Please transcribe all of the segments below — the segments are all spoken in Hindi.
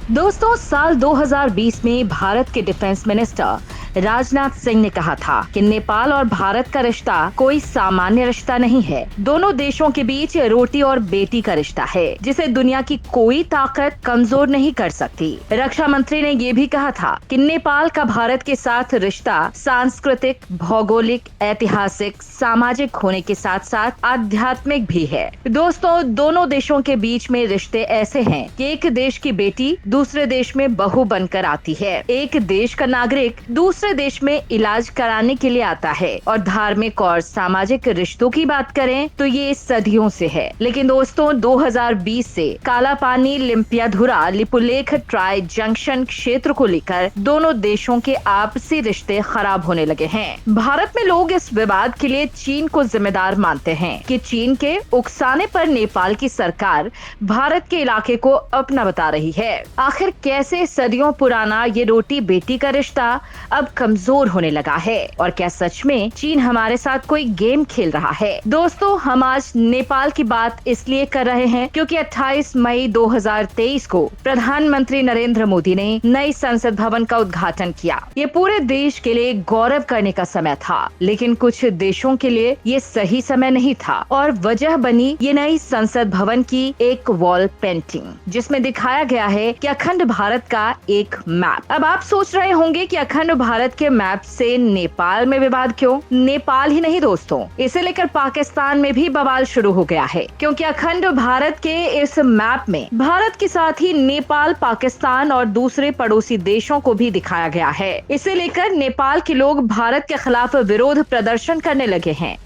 दोस्तों, साल 2020 में भारत के डिफेंस मिनिस्टर राजनाथ सिंह ने कहा था कि नेपाल और भारत का रिश्ता कोई सामान्य रिश्ता नहीं है। दोनों देशों के बीच रोटी और बेटी का रिश्ता है, जिसे दुनिया की कोई ताकत कमजोर नहीं कर सकती। रक्षा मंत्री ने ये भी कहा था कि नेपाल का भारत के साथ रिश्ता सांस्कृतिक, भौगोलिक, ऐतिहासिक, सामाजिक होने के साथ साथ आध्यात्मिक भी है। दोस्तों, दोनों देशों के बीच में रिश्ते ऐसे हैं कि एक देश की बेटी दूसरे देश में बहू बनकर आती है, एक देश का नागरिक दूसरे देश में इलाज कराने के लिए आता है। और धार्मिक और सामाजिक रिश्तों की बात करें तो ये सदियों से है। लेकिन दोस्तों, 2020 से कालापानी लिम्पियाधुरा लिपुलेख ट्राई जंक्शन क्षेत्र को लेकर दोनों देशों के आपसी रिश्ते खराब होने लगे हैं। भारत में लोग इस विवाद के लिए चीन को जिम्मेदार मानते हैं कि चीन के उकसाने पर नेपाल की सरकार भारत के इलाके को अपना बता रही है। आखिर कैसे सदियों पुराना ये रोटी बेटी का रिश्ता अब कमजोर होने लगा है, और क्या सच में चीन हमारे साथ कोई गेम खेल रहा है? दोस्तों, हम आज नेपाल की बात इसलिए कर रहे हैं क्योंकि 28 मई 2023 को प्रधानमंत्री नरेंद्र मोदी ने नई संसद भवन का उद्घाटन किया। ये पूरे देश के लिए गौरव करने का समय था, लेकिन कुछ देशों के लिए ये सही समय नहीं था, और वजह बनी ये नई संसद भवन की एक वॉल पेंटिंग, जिसमें दिखाया गया है कि अखंड भारत का एक मैप। अब आप सोच रहे होंगे कि अखंड भारत के मैप से नेपाल में विवाद क्यों? नेपाल ही नहीं दोस्तों, इसे लेकर पाकिस्तान में भी बवाल शुरू हो गया है, क्योंकि अखंड भारत के इस मैप में भारत के साथ ही नेपाल, पाकिस्तान और दूसरे पड़ोसी देशों को भी दिखाया गया है। इसे लेकर नेपाल के लोग भारत के खिलाफ विरोध प्रदर्शन करने लगे हैं।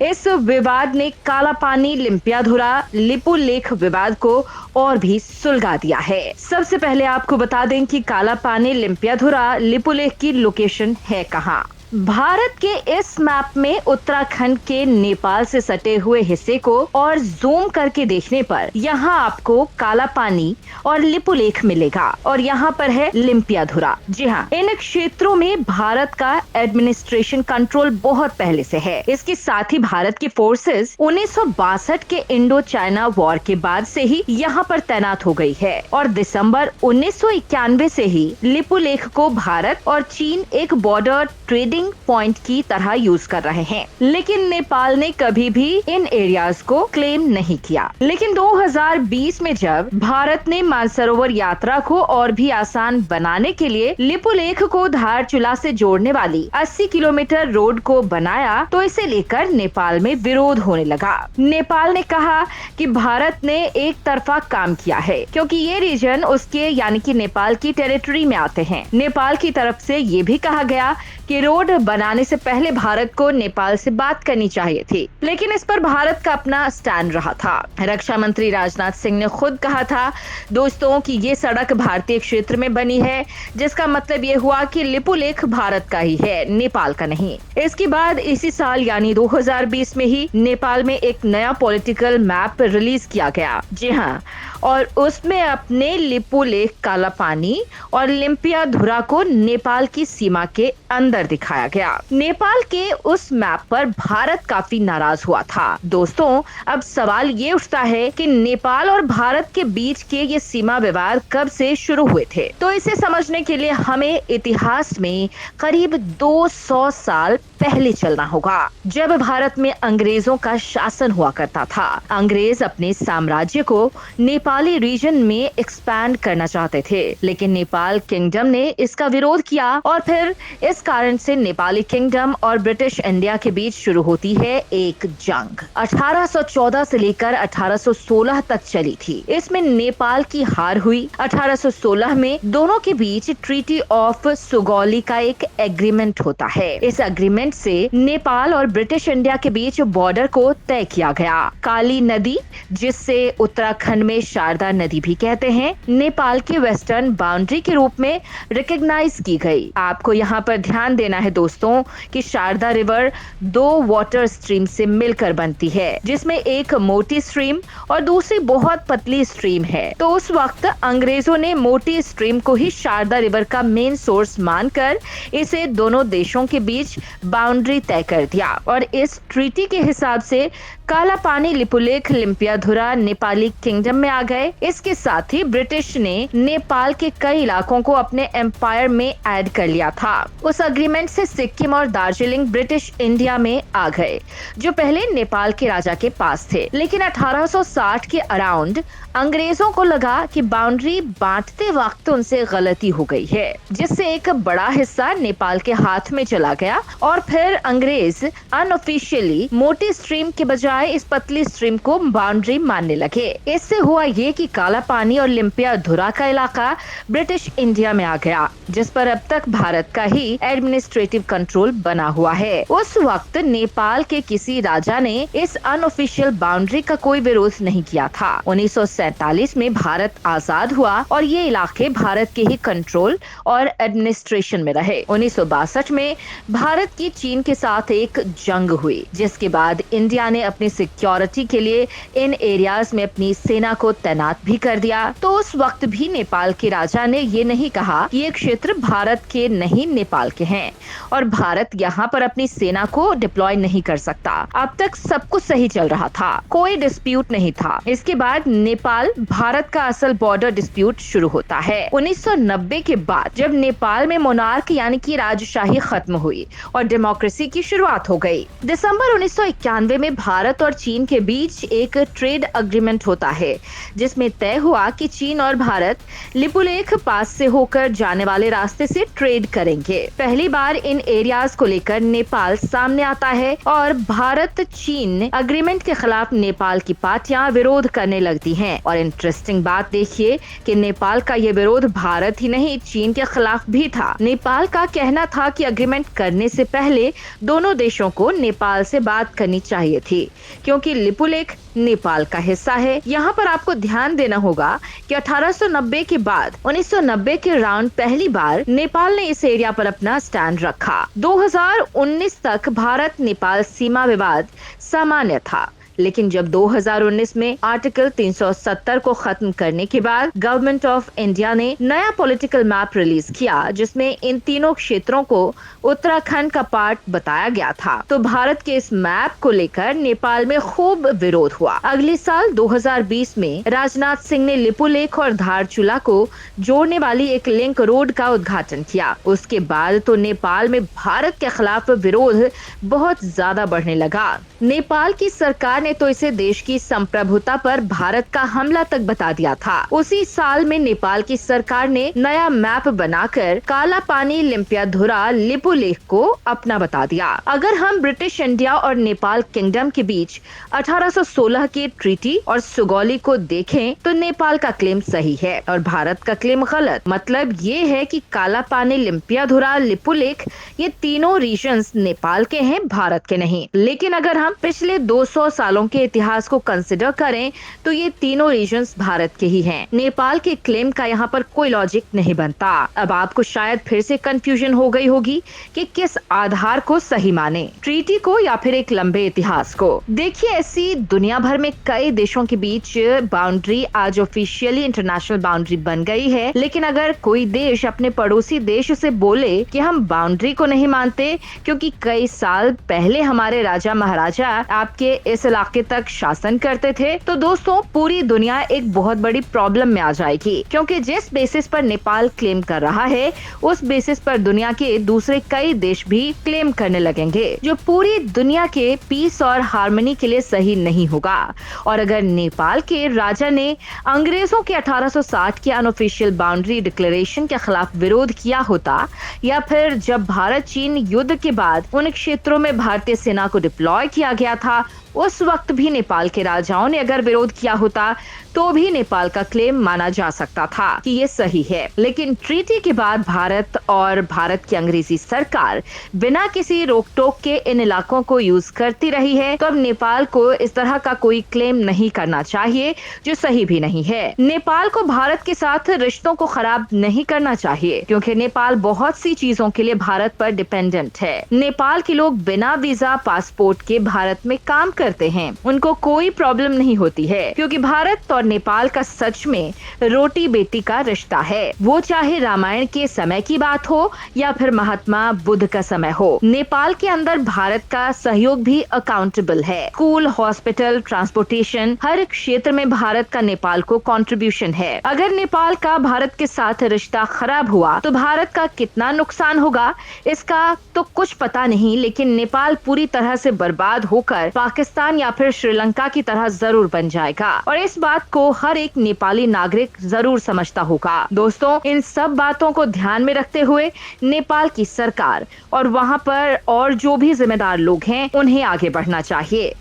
इस विवाद ने कालापानी लिम्पियाधुरा लिपुलेख विवाद को और भी सुलगा दिया है। सबसे पहले आपको बता दें कि कालापानी लिम्पियाधुरा लिपुलेख की लोकेशन है कहाँ। भारत के इस मैप में उत्तराखंड के नेपाल से सटे हुए हिस्से को और जूम करके देखने पर यहाँ आपको कालापानी और लिपुलेख मिलेगा, और यहाँ पर है लिम्पियाधुरा। जी हाँ, इन क्षेत्रों में भारत का एडमिनिस्ट्रेशन कंट्रोल बहुत पहले से है। इसके साथ ही भारत की फोर्सेस 1962 के इंडो चाइना वॉर के बाद से ही यहाँ पर तैनात हो गई है, और दिसंबर 1991 से ही लिपुलेख को भारत और चीन एक बॉर्डर ट्रेडिंग पॉइंट की तरह यूज कर रहे हैं। लेकिन नेपाल ने कभी भी इन एरियाज को क्लेम नहीं किया। लेकिन 2020 में जब भारत ने मानसरोवर यात्रा को और भी आसान बनाने के लिए लिपुलेख को धारचूला से जोड़ने वाली 80 किलोमीटर रोड को बनाया, तो इसे लेकर नेपाल में विरोध होने लगा। नेपाल ने कहा कि भारत ने एक तरफा काम किया है, क्योंकि ये रीजन उसके यानी कि नेपाल की टेरिटरी में आते हैं। नेपाल की तरफ से ये भी कहा गया कि रोड बनाने से पहले भारत को नेपाल से बात करनी चाहिए थी, लेकिन इस पर भारत का अपना स्टैंड रहा था। रक्षा मंत्री राजनाथ सिंह ने खुद कहा था दोस्तों कि ये सड़क भारतीय क्षेत्र में बनी है, जिसका मतलब ये हुआ कि लिपुलेख भारत का ही है, नेपाल का नहीं। इसके बाद इसी साल यानी 2020 में ही नेपाल में एक नया पॉलिटिकल मैप रिलीज किया गया। जी हाँ, और उसमें अपने लिपुलेख, कालापानी और लिम्पियाधुरा को नेपाल की सीमा के अंदर दिखाया गया। नेपाल के उस मैप पर भारत काफी नाराज हुआ था। दोस्तों, अब सवाल ये उठता है कि नेपाल और भारत के बीच के ये सीमा विवाद कब से शुरू हुए थे? तो इसे समझने के लिए हमें इतिहास में करीब 200 साल पहले चलना होगा, जब भारत में अंग्रेजों का शासन हुआ करता था। अंग्रेज अपने साम्राज्य को नेपाली रीजन में एक्सपैंड करना चाहते थे, लेकिन नेपाल किंगडम ने इसका विरोध किया, और फिर इस कारण से नेपाली किंगडम और ब्रिटिश इंडिया के बीच शुरू होती है एक जंग। 1814 से लेकर 1816 तक चली थी। इसमें नेपाल की हार हुई। 1816 में दोनों के बीच ट्रीटी ऑफ सुगौली का एक एग्रीमेंट होता है। इस एग्रीमेंट से नेपाल और ब्रिटिश इंडिया के बीच बॉर्डर को तय किया गया। काली नदी, जिससे उत्तराखंड में शारदा नदी भी कहते हैं, नेपाल की वेस्टर्न बाउंड्री के रूप में रिकॉग्नाइज की गई। आपको यहाँ पर ध्यान देना है दोस्तों कि शारदा रिवर 2 वाटर स्ट्रीम से मिलकर बनती है, जिसमें एक मोटी स्ट्रीम और दूसरी बहुत पतली स्ट्रीम है। तो उस वक्त अंग्रेजों ने मोटी स्ट्रीम को ही शारदा रिवर का मेन सोर्स मानकर इसे दोनों देशों के बीच बाउंड्री तय कर दिया, और इस ट्रीटी के हिसाब से काला पानी, लिपुलेख, लिम्पियाधुरा नेपाली किंगडम में आ गए। इसके साथ ही ब्रिटिश ने नेपाल के कई इलाकों को अपने एम्पायर में ऐड कर लिया था। उस अग्रीमेंट से सिक्किम और दार्जिलिंग ब्रिटिश इंडिया में आ गए, जो पहले नेपाल के राजा के पास थे। लेकिन 1860 के अराउंड अंग्रेजों को लगा कि बाउंड्री बांटते वक्त उनसे गलती हो गई है, जिससे एक बड़ा हिस्सा नेपाल के हाथ में चला गया और फिर अंग्रेज अनऑफिशियली मोटी स्ट्रीम के बजाय इस पतली स्ट्रीम को बाउंड्री मानने लगे। इससे हुआ ये कि काला पानी और लिम्पियाधुरा का इलाका ब्रिटिश इंडिया में आ गया, जिस पर अब तक भारत का ही एडमिनिस्ट्रेटिव कंट्रोल बना हुआ है। उस वक्त नेपाल के किसी राजा ने इस अनऑफिशियल बाउंड्री का कोई विरोध नहीं किया था। 1947 में भारत आजाद हुआ और ये इलाके भारत के ही कंट्रोल और एडमिनिस्ट्रेशन में रहे। 1962 में भारत की चीन के साथ एक जंग हुई, जिसके बाद इंडिया ने अपनी सिक्योरिटी के लिए इन एरियाज में अपनी सेना को तैनात भी कर दिया। तो उस वक्त भी नेपाल के राजा ने ये नहीं कहा कि ये क्षेत्र भारत के नहीं नेपाल के हैं और भारत यहाँ पर अपनी सेना को डिप्लॉय नहीं कर सकता। अब तक सब कुछ सही चल रहा था, कोई डिस्प्यूट नहीं था। इसके बाद नेपाल भारत का असल बॉर्डर डिस्प्यूट शुरू होता है 1990 के बाद, जब नेपाल में मोनार्क यानी कि राजशाही खत्म हुई और डेमोक्रेसी की शुरुआत हो गई। दिसंबर 1991 में भारत और चीन के बीच एक ट्रेड अग्रीमेंट होता है, जिसमें तय हुआ कि चीन और भारत लिपुलेख पास से होकर जाने वाले रास्ते से ट्रेड करेंगे। पहली बार इन एरियाज को लेकर नेपाल सामने आता है और भारत चीन अग्रीमेंट के खिलाफ नेपाल की पार्टियां विरोध करने लगती हैं। और इंटरेस्टिंग बात देखिए कि नेपाल का ये विरोध भारत ही नहीं चीन के खिलाफ भी था। नेपाल का कहना था कि अग्रीमेंट करने से पहले दोनों देशों को नेपाल से बात करनी चाहिए थी, क्योंकि लिपुलेख नेपाल का हिस्सा है। यहाँ पर आपको ध्यान देना होगा कि 1890 के बाद 1990 के राउंड पहली बार नेपाल ने इस एरिया पर अपना स्टैंड रखा। 2019 तक भारत नेपाल सीमा विवाद सामान्य था, लेकिन जब 2019 में आर्टिकल 370 को खत्म करने के बाद गवर्नमेंट ऑफ इंडिया ने नया पॉलिटिकल मैप रिलीज किया, जिसमें इन तीनों क्षेत्रों को उत्तराखंड का पार्ट बताया गया था। तो भारत के इस मैप को लेकर नेपाल में खूब विरोध हुआ। अगले साल 2020 में राजनाथ सिंह ने लिपुलेख और धारचूला को जोड़ने वाली एक लिंक रोड का उद्घाटन किया। उसके बाद तो नेपाल में भारत के खिलाफ विरोध बहुत ज्यादा बढ़ने लगा। नेपाल की सरकार ने तो इसे देश की संप्रभुता पर भारत का हमला तक बता दिया था। उसी साल में नेपाल की सरकार ने नया मैप बनाकर काला पानी, लिम्पियाधुरा, लिपुलेख को अपना बता दिया। अगर हम ब्रिटिश इंडिया और नेपाल किंगडम के बीच 1816 की ट्रीटी और सुगौली को देखें तो नेपाल का क्लेम सही है और भारत का क्लेम गलत। मतलब ये है कि काला पानी, लिम्पियाधुरा, लिपुलेख ये तीनों रीजन्स नेपाल के हैं, भारत के नहीं। लेकिन अगर हम पिछले 200 सालों के इतिहास को कंसिडर करें तो ये तीनों रीजन्स भारत के ही हैं। नेपाल के क्लेम का यहाँ पर कोई लॉजिक नहीं बनता। अब आपको शायद फिर से कंफ्यूजन हो गई होगी कि किस आधार को सही माने, ट्रीटी को या फिर एक लंबे इतिहास को। देखिए, ऐसी दुनिया भर में कई देशों के बीच बाउंड्री आज ऑफिशियली इंटरनेशनल बाउंड्री बन गई है, लेकिन अगर कोई देश अपने पड़ोसी देश से बोले कि हम बाउंड्री को नहीं मानते क्योंकि कई साल पहले हमारे राजा महाराजा आपके इस इलाके तक शासन करते थे, तो दोस्तों पूरी दुनिया एक बहुत बड़ी प्रॉब्लम में आ जाएगी, क्योंकि जिस बेसिस पर नेपाल क्लेम कर रहा है उस बेसिस पर दुनिया के दूसरे कई देश भी क्लेम करने लगेंगे, जो पूरी दुनिया के पीस और हार्मनी के लिए सही नहीं होगा। और अगर नेपाल के राजा ने अंग्रेजों के 1860 के अनऑफिशियल बाउंड्री डिक्लेरेशन के खिलाफ विरोध किया होता, या फिर जब भारत चीन युद्ध के बाद उन क्षेत्रों में भारतीय सेना को डिप्लॉय किया गया था, उस वक्त भी नेपाल के राजाओं ने अगर विरोध किया होता तो भी नेपाल का क्लेम माना जा सकता था कि ये सही है। लेकिन ट्रीटी के बाद भारत और भारत की अंग्रेजी सरकार बिना किसी रोक टोक के इन इलाकों को यूज करती रही है, तो अब नेपाल को इस तरह का कोई क्लेम नहीं करना चाहिए, जो सही भी नहीं है। नेपाल को भारत के साथ रिश्तों को खराब नहीं करना चाहिए, क्योंकि नेपाल बहुत सी चीजों के लिए भारत पर डिपेंडेंट है। नेपाल के लोग बिना वीजा पासपोर्ट के भारत में काम करते हैं, उनको कोई प्रॉब्लम नहीं होती है, क्योंकि भारत और नेपाल का सच में रोटी बेटी का रिश्ता है, वो चाहे रामायण के समय की बात हो या फिर महात्मा बुद्ध का समय हो। नेपाल के अंदर भारत का सहयोग भी अकाउंटेबल है। स्कूल, हॉस्पिटल, ट्रांसपोर्टेशन, हर क्षेत्र में भारत का नेपाल को कंट्रीब्यूशन है। अगर नेपाल का भारत के साथ रिश्ता खराब हुआ तो भारत का कितना नुकसान होगा इसका तो कुछ पता नहीं, लेकिन नेपाल पूरी तरह से बर्बाद होकर पाकिस्तान या फिर श्रीलंका की तरह जरूर बन जाएगा और इस बात को हर एक नेपाली नागरिक जरूर समझता होगा। दोस्तों, इन सब बातों को ध्यान में रखते हुए नेपाल की सरकार और वहां पर और जो भी जिम्मेदार लोग हैं उन्हें आगे बढ़ना चाहिए।